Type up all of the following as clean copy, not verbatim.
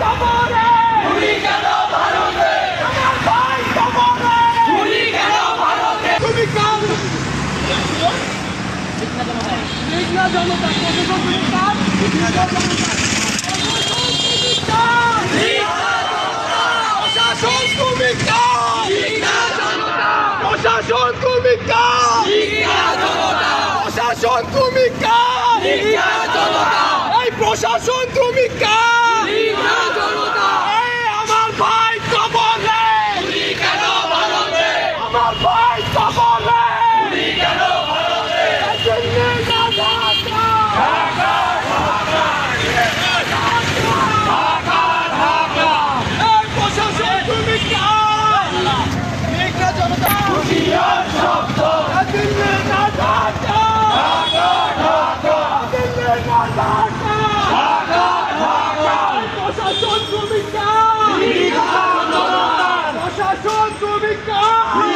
কবরে গুলি কেন ভারতে আমার ভাই কবরে গুলি কেন ভারতে তুমি কার ঠিক না জনতা তুমি কার প্রশাসন তুমি কার প্রশাসন তুমি কার প্রশাসন তুমি কার এই প্রশাসন তুমি কার আমার ভাই কবরে আমার ভাই কবরে এই প্রশাসন তুমি কার ঠিক না জনতা দিল্লি না ঢাকা দিল্লি না ঢাকা প্রশাসন তুমি কার প্রশাসন তুমি কার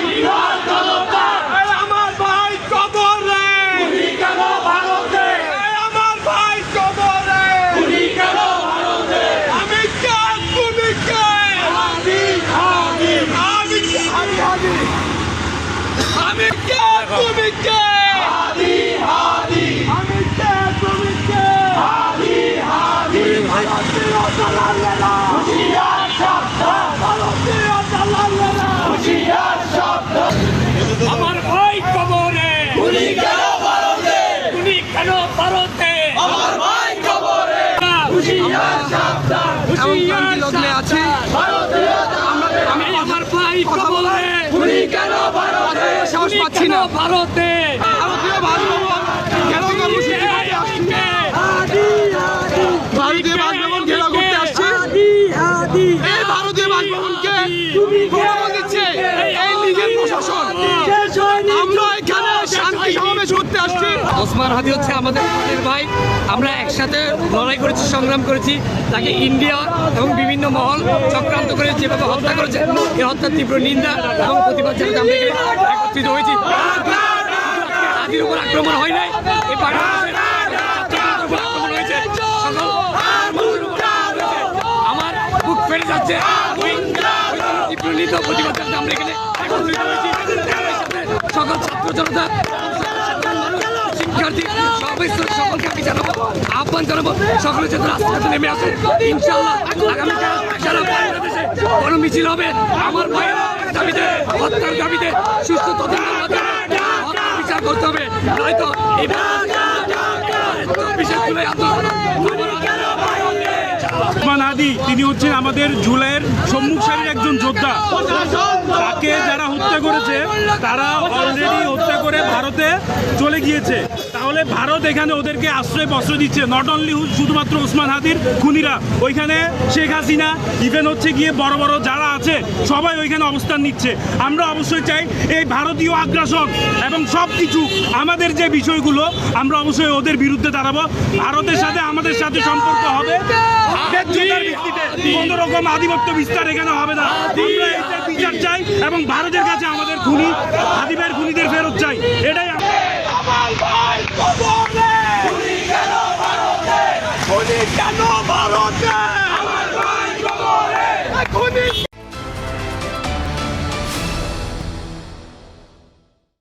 এই আমার ভাই কবরে এই আমার ভাই কবরে আমি কে তুমি কে আমি কে তুমি কে আমি কে তুমি কে ভারতীয় দালালেরা ভারতীয় দালালেরা আমার ভাই কবরে গুলি কেন ভারতে তুমি কেন ভারতে আমার ভাই কবরে হুঁশিয়ার সাবধান আছি আমি আমার ভাই কবরে গুলি কেন ভারতে সাহস পাচ্ছি না ভারতে ভারতীয় বাসভবন ঘেরাও করতে আসছে এই ভারতীয় বাসভবনকে ঘেরাও দিচ্ছে এই লীগের প্রশাসন আমরা এখানে শান্তি সমাবেশ করতে আসছি ওসমান হাদি হচ্ছে আমাদের প্রাণের ভাই আমরা একসাথে লড়াই করেছি সংগ্রাম করেছি তাকে ইন্ডিয়া এবং বিভিন্ন মহল চক্রান্ত করে যেভাবে হত্যা করেছে এই হত্যার তীব্র নিন্দা এবং প্রতিবাদ জানাতে আমরা এখানে একত্রিত হয়েছি হাদির উপর আক্রমণ হয় নাই এই আক্রমণ হয়েছে আমার বুক ফেটে যাচ্ছে তীব্র নিন্দা প্রতিবাদ জানাতে আমরা এখানে একত্রিত হয়েছি সকল ছাত্র জনতা শিক্ষার্থী সকলকে আমি জানাবো আহ্বান জানাবো সকলে যাতে রাস্তাঘাটে নেমে আসে ইনশাআল্লাহ আগামীকাল সারা বাংলাদেশে বড় মিছিল হবে আমার ভাইয়ের দাবিতে হত্যার দাবিতে সুস্থ তদন্তের মাধ্যমে হত্যা বিচার করতে হবে নয়তো এই বিশেষ করে ওসমান হাদি তিনি হচ্ছেন আমাদের জুলাইয়ের সম্মুখ সারির একজন যোদ্ধা। তাকে যারা হত্যা করেছে তারা অলরেডি হত্যা করে ভারতে চলে গিয়েছে। তাহলে ভারত এখানে ওদেরকে আশ্রয় প্রশ্রয় দিচ্ছে। নট অনলি শুধুমাত্র ওসমান হাদির খুনিরা, ওইখানে শেখ হাসিনা ইভেন হচ্ছে গিয়ে বড় বড় যারা আছে সবাই ওইখানে অবস্থান নিচ্ছে। আমরা অবশ্যই চাই এই ভারতীয় আগ্রাসন এবং সব কিছু আমাদের যে বিষয়গুলো আমরা অবশ্যই ওদের বিরুদ্ধে দাঁড়াবো। ভারতের সাথে আমাদের সাথে সম্পর্ক হবে কোন রকম আধিপত্য বিস্তার এখানে হবে না। আমরা এটার বিচার চাই এবং ভারতের কাছে আমাদের খুনি হাদিবের খুনিদের ফেরত চাই। এটাই আমার ভাই কবরে গুলি কেন ভারতে কেন ভারতে